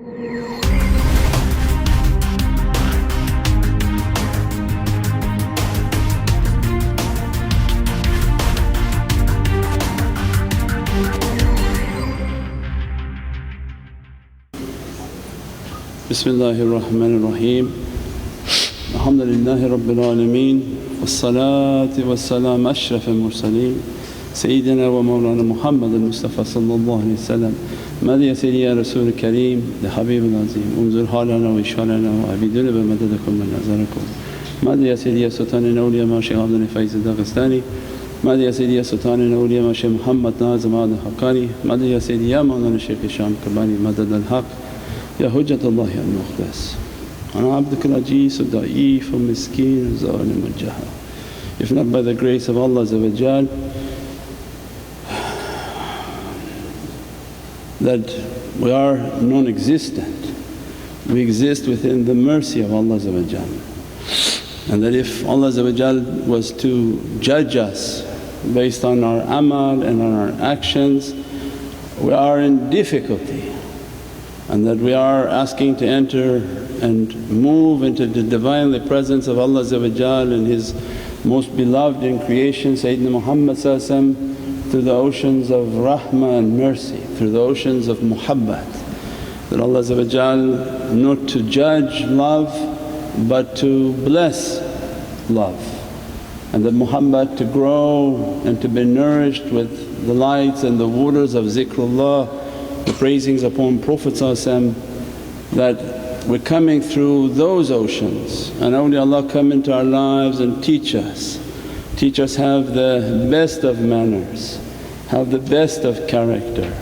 Bismillahirrahmanirrahim. Alhamdulillahi Rabbil Alameen. Wassalatu wassalam ashrafil mursaleen. Sayyidina wa Mawlana Muhammadan Mustafa sallallahu alayhi wa sallam. Madhi ya Sayyidi ya Rasul Kareem, ya Habib al-Azim. Unzur halana wa ishhalana wa abiduna bi madadakum wa nazarakum. Madhi ya Sayyidi ya Sultan al-Awliya ma Shaykh Abdul Faiz al-Daghestani. Madhi ya Sayyidi ya Sultan al-Awliya ma Shaykh Muhammad Nazim al-Haqqani. Madhi ya Sayyidi ya Mawlana Shaykh Sham Kabani Madad al-Haq. Ya Hujjatullahi al-Mukhlas. Ana abduka al-ajiz al-da'if al-miskeen al-zalim al-jahal. If not by the grace of Allah that we are non-existent, we exist within the mercy of Allah, and that if Allah was to judge us based on our amal and on our actions, we are in difficulty, and that we are asking to enter and move into the Divinely Presence of Allah and His most beloved in creation Sayyidina Muhammad through the oceans of rahmah and mercy, through the oceans of muhabbat. That Allah not to judge love but to bless love, and that muhabbat to grow and to be nourished with the lights and the waters of zikrullah, the praisings upon Prophet that we're coming through those oceans and awliyaullah come into our lives and teach us have the best of manners, have the best of character.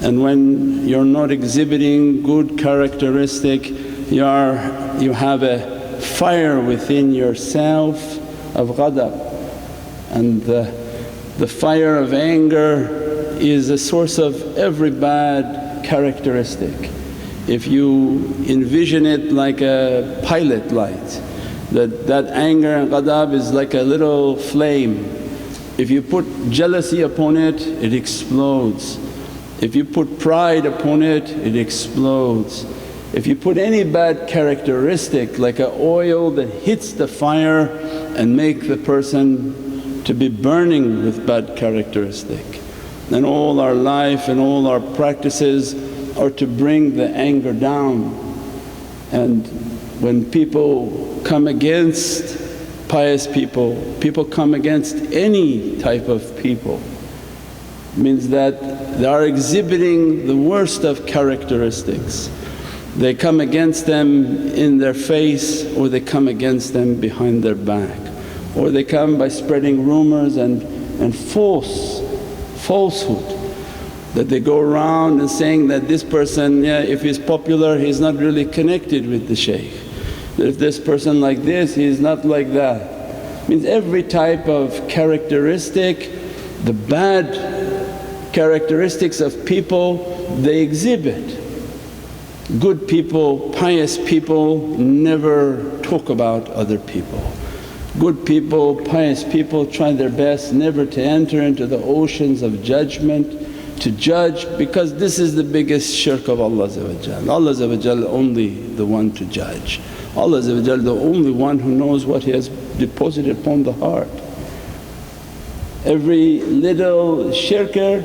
And when you're not exhibiting good characteristic, you have a fire within yourself of ghadab, and the fire of anger is a source of every bad characteristic. If you envision it like a pilot light, that anger and ghadab is like a little flame. If you put jealousy upon it, it explodes. If you put pride upon it, it explodes. If you put any bad characteristic like an oil that hits the fire and make the person to be burning with bad characteristic. And all our life and all our practices are to bring the anger down. And when people come against pious people, people come against any type of people, means that they are exhibiting the worst of characteristics. They come against them in their face, or they come against them behind their back, or they come by spreading rumours and falsehood. That they go around and saying that this person, if he's popular he's not really connected with the shaykh, that if this person like this he's not like that. Means every type of characteristic, the bad characteristics of people they exhibit. Good people, pious people never talk about other people. Good people, pious people try their best never to enter into the oceans of judgment, to judge, because this is the biggest shirk of Allah. Allah only the one to judge. Allah the only one who knows what He has deposited upon the heart. Every little shirker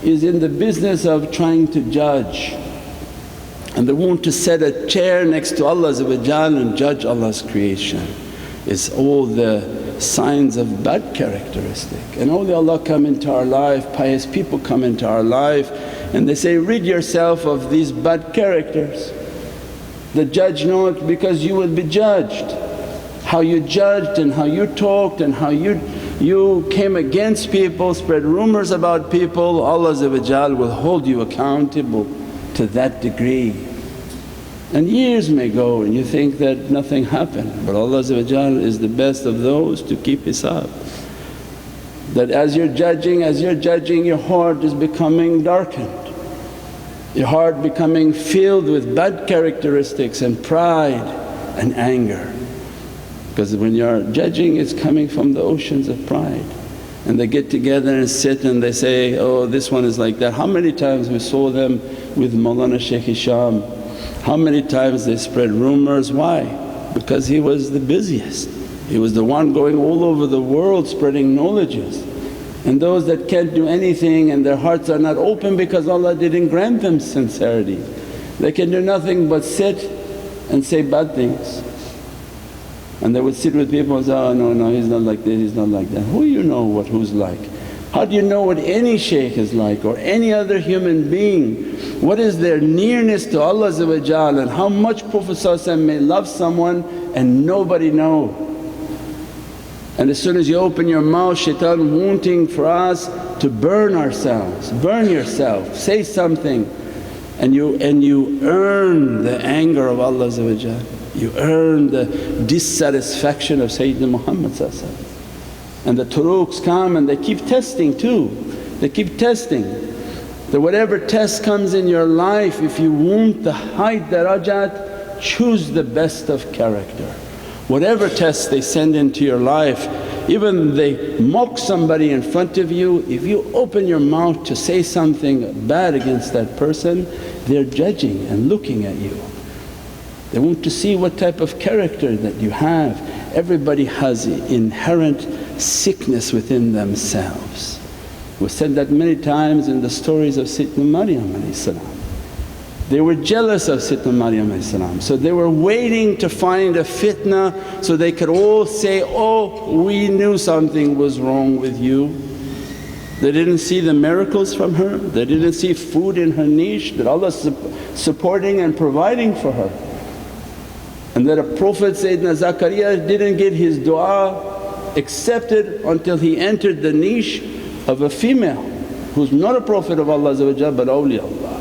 is in the business of trying to judge, and they want to set a chair next to Allah and judge Allah's creation. It's all the signs of bad characteristic. And awliyaullah come into our life, pious people come into our life, and they say, rid yourself of these bad characters. The judge not, because you will be judged. How you judged and how you talked and how you came against people, spread rumours about people, Allah will hold you accountable to that degree. And years may go and you think that nothing happened, but Allah is the best of those to keep hisab. That as you're judging, your heart is becoming darkened, your heart becoming filled with bad characteristics and pride and anger. Because when you're judging it's coming from the oceans of pride. And they get together and sit and they say, oh this one is like that. How many times we saw them with Mawlana Shaykh Sham How many times they spread rumours, why? Because he was the busiest. He was the one going all over the world spreading knowledges. And those that can't do anything and their hearts are not open because Allah didn't grant them sincerity, they can do nothing but sit and say bad things. And they would sit with people and say, oh no, he's not like this, he's not like that. Who you know what who's like? How do you know what any shaykh is like or any other human being? What is their nearness to Allah and how much Prophet may love someone and nobody know. And as soon as you open your mouth, shaitan wanting for us to burn ourselves, burn yourself, say something, and you earn the anger of Allah, you earn the dissatisfaction of Sayyidina Muhammad. And the turuqs come and they keep testing too, they keep testing. That whatever test comes in your life, if you want the high darajat, choose the best of character. Whatever tests they send into your life, even they mock somebody in front of you, if you open your mouth to say something bad against that person, they're judging and looking at you. They want to see what type of character that you have. Everybody has inherent sickness within themselves. We said that many times in the stories of Sitna Maryam. They were jealous of Sitna Maryam, so they were waiting to find a fitna so they could all say, oh, we knew something was wrong with you. They didn't see the miracles from her, they didn't see food in her niche, that Allah's supporting and providing for her. And that a Prophet Sayyidina Zakaria didn't get his du'a accepted until he entered the niche of a female who's not a Prophet of Allah but awliyaullah.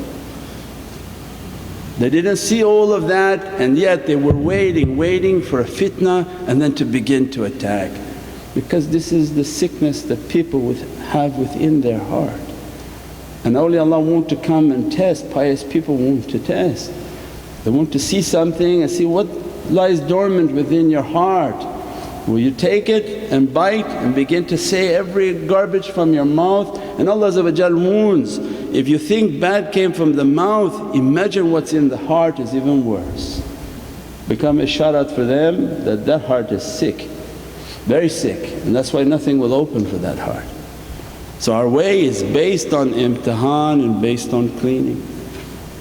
They didn't see all of that and yet they were waiting for a fitna and then to begin to attack. Because this is the sickness that people have within their heart. And awliyaullah want to come and test, pious people want to test. They want to see something and see what lies dormant within your heart. Will you take it and bite and begin to say every garbage from your mouth? And Allah wounds. If you think bad came from the mouth, imagine what's in the heart is even worse. Become isharat for them that that heart is sick, very sick, and that's why nothing will open for that heart. So our way is based on imtihan and based on cleaning,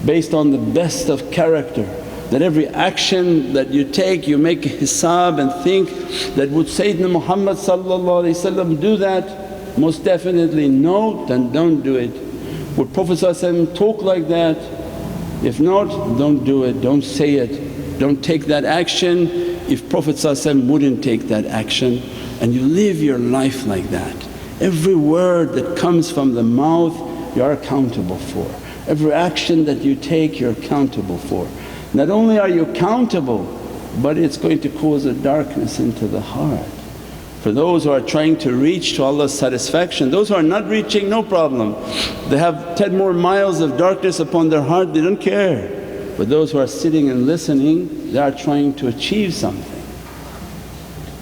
based on the best of character. That every action that you take you make a hisab and think that would Sayyidina Muhammad do that? Most definitely no, then don't do it. Would Prophet talk like that? If not, don't do it, don't say it, don't take that action. If Prophet wouldn't take that action and you live your life like that, every word that comes from the mouth you are accountable for, every action that you take you're accountable for. Not only are you accountable but it's going to cause a darkness into the heart. For those who are trying to reach to Allah's satisfaction, those who are not reaching, no problem. They have 10 more miles of darkness upon their heart, they don't care. But those who are sitting and listening, they are trying to achieve something.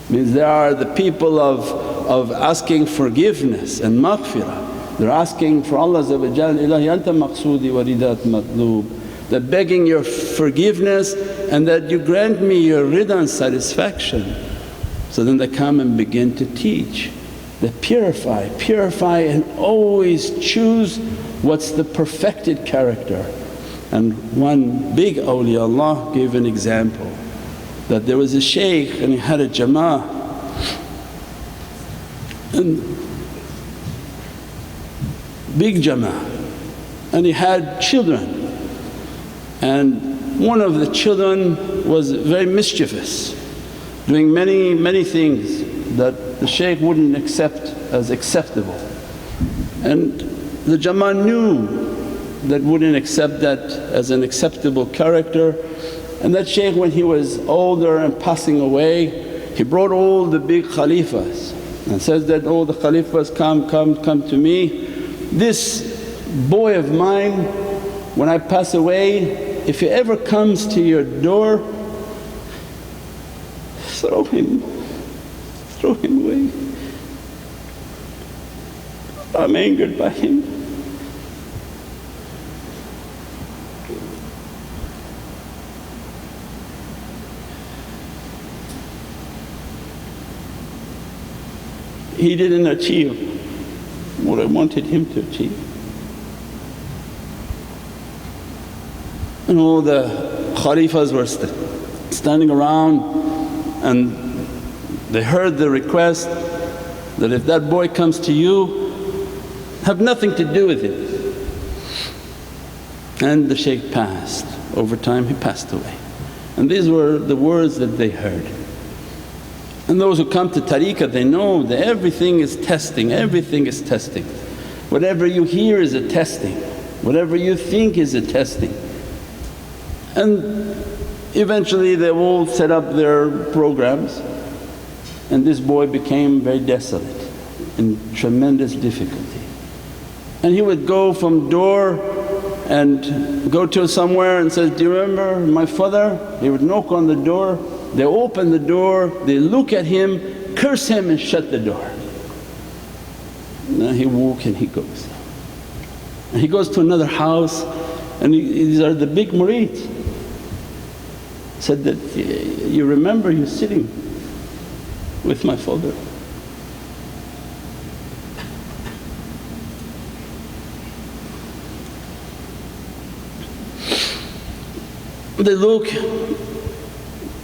Means they are the people of asking forgiveness and maghfirah. They're asking for Allah, Ilahi anta maqsoodi wa ridat matloob. They're begging your forgiveness and that you grant me your rida and satisfaction. So then they come and begin to teach. They purify and always choose what's the perfected character. And one big awliyaullah gave an example that there was a shaykh and he had a jama'ah and big jama'ah and he had children. And one of the children was very mischievous, doing many things that the shaykh wouldn't accept as acceptable. And the jama'ah knew that wouldn't accept that as an acceptable character. And that shaykh, when he was older and passing away, he brought all the big khalifas and says that, "Oh, the khalifas come to me. This boy of mine, when I pass away, if he ever comes to your door, throw him away. I'm angered by him." he didn't achieve what I wanted him to achieve. And all the Khalifas were standing around and they heard the request that if that boy comes to you, have nothing to do with it. And the Shaykh passed. Over time he passed away. And these were the words that they heard. And those who come to tariqah, they know that everything is testing, everything is testing. Whatever you hear is a testing, whatever you think is a testing. And eventually they all set up their programs, and this boy became very desolate, in tremendous difficulty. And he would go from door and go to somewhere and says, "Do you remember my father?" They would knock on the door, they open the door, they look at him, curse him and shut the door. Now he walks and he goes. And he goes to another house, and these are the big murids. Said that, "You remember you sitting with my father." They look,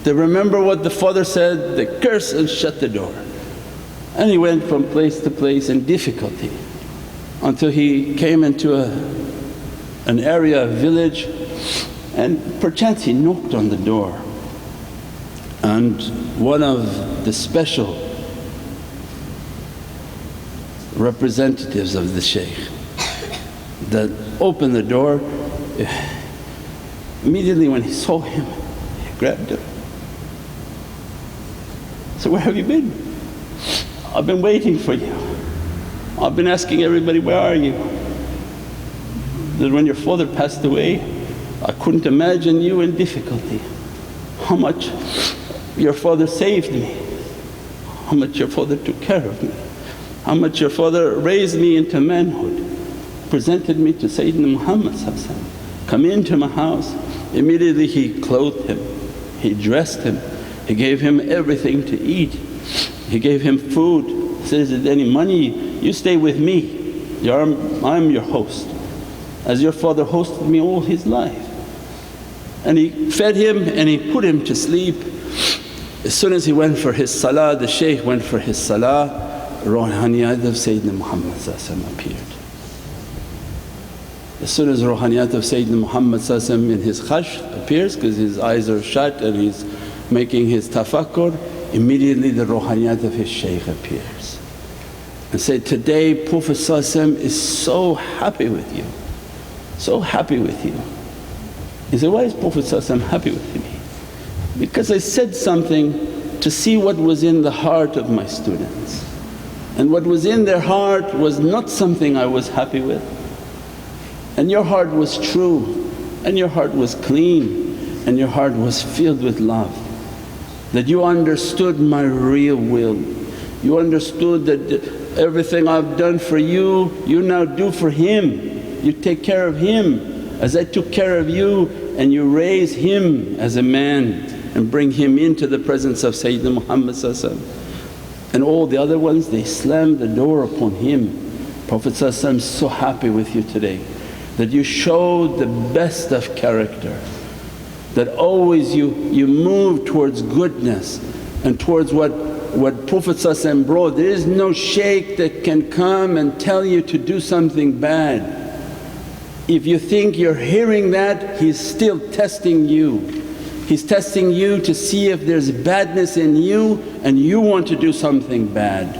they remember what the father said, they curse and shut the door. And he went from place to place in difficulty until he came into an area, a village, and perchance he knocked on the door. And one of the special representatives of the Shaykh that opened the door, immediately when he saw him, he grabbed him. So, "Where have you been? I've been waiting for you. I've been asking everybody, where are you? That when your father passed away, I couldn't imagine you in difficulty. How much your father saved me, how much your father took care of me, how much your father raised me into manhood, presented me to Sayyidina Muhammad. Come into my house." Immediately he clothed him, he dressed him, he gave him everything to eat, he gave him food. He says, "Is there any money? You stay with me, I'm your host, as your father hosted me all his life." And he fed him and he put him to sleep. As soon as he went for his salah, the Shaykh went for his salah, Ruhaniyat of Sayyidina Muhammad appeared. As soon as Ruhaniyat of Sayyidina Muhammad in his khash appears, because his eyes are shut and he's making his tafakkur, immediately the Ruhaniyat of his Shaykh appears and said, "Today Prophet is so happy with you, so happy with you." He said, "Why is Prophet happy with me?" "Because I said something to see what was in the heart of my students, and what was in their heart was not something I was happy with. And your heart was true, and your heart was clean, and your heart was filled with love. That you understood my real will, you understood that everything I've done for you, you now do for him, you take care of him as I took care of you, and you raise him as a man and bring him into the presence of Sayyidina Muhammad." And all the other ones, they slammed the door upon him. Prophet is so happy with you today that you showed the best of character, that always you move towards goodness and towards what Prophet brought. There is no shaykh that can come and tell you to do something bad. If you think you're hearing that, he's still testing you. He's testing you to see if there's badness in you and you want to do something bad,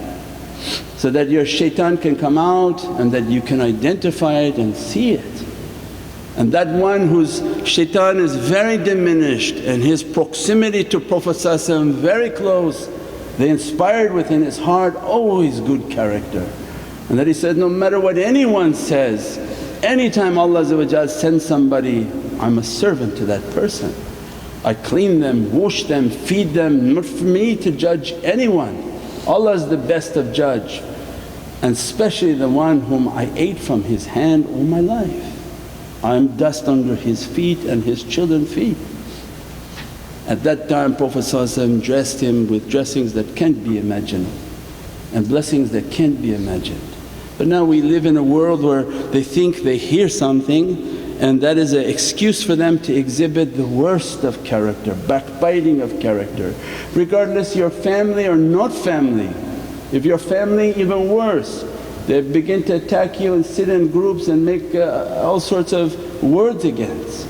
so that your shaitan can come out and that you can identify it and see it. And that one whose shaitan is very diminished and his proximity to Prophet very close, they inspired within his heart always good character. And that he said, "No matter what anyone says, anytime Allah sends somebody, I'm a servant to that person. I clean them, wash them, feed them, not for me to judge anyone. Allah is the best of judge, and especially the one whom I ate from his hand all my life. I am dust under his feet and his children's feet." At that time Prophet dressed him with dressings that can't be imagined, and blessings that can't be imagined. But now we live in a world where they think they hear something and that is an excuse for them to exhibit the worst of character, backbiting of character, regardless you're family or not family. If you're family, even worse. They begin to attack you and sit in groups and make all sorts of words against.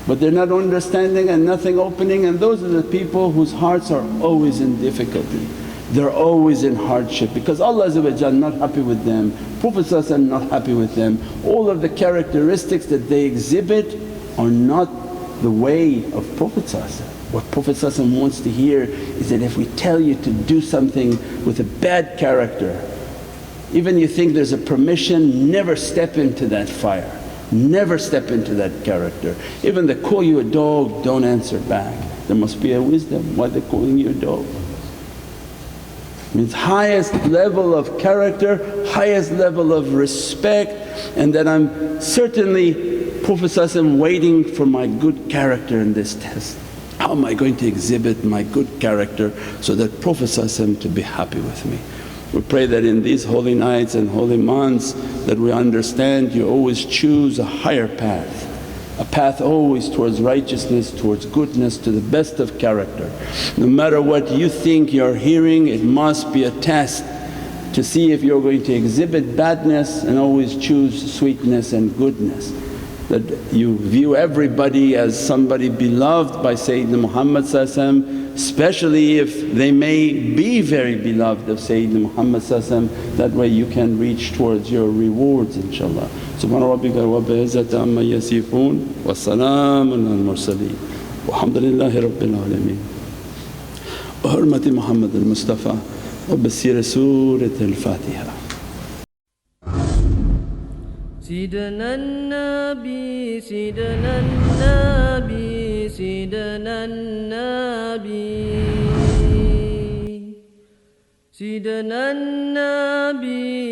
But they're not understanding and nothing opening, and those are the people whose hearts are always in difficulty. They're always in hardship because Allah not happy with them, Prophet not happy with them. All of the characteristics that they exhibit are not the way of Prophet. What Prophet wants to hear is that if we tell you to do something with a bad character, even you think there's a permission, never step into that fire, never step into that character. Even they call you a dog, don't answer back. There must be a wisdom, why they're calling you a dog? Means highest level of character, highest level of respect, and that I'm certainly Prophet waiting for my good character in this test. How am I going to exhibit my good character so that Prophet to be happy with me? We pray that in these holy nights and holy months that we understand you always choose a higher path, a path always towards righteousness, towards goodness, to the best of character. No matter what you think you're hearing, it must be a test to see if you're going to exhibit badness and always choose sweetness and goodness. That you view everybody as somebody beloved by Sayyidina Muhammad, especially if they may be very beloved of Sayyidina Muhammad. That way you can reach towards your rewards inshaAllah. Subhana rabbika rabbil izzati amma yasifoon wa salaamun al mursaleen walhamdulillahi rabbil alameen. Bi hurmati Muhammadan Mustafa wa bi siri Surat al-Fatiha. سيدنا النبي سيدنا النبي سيدنا النبي سيدنا النبي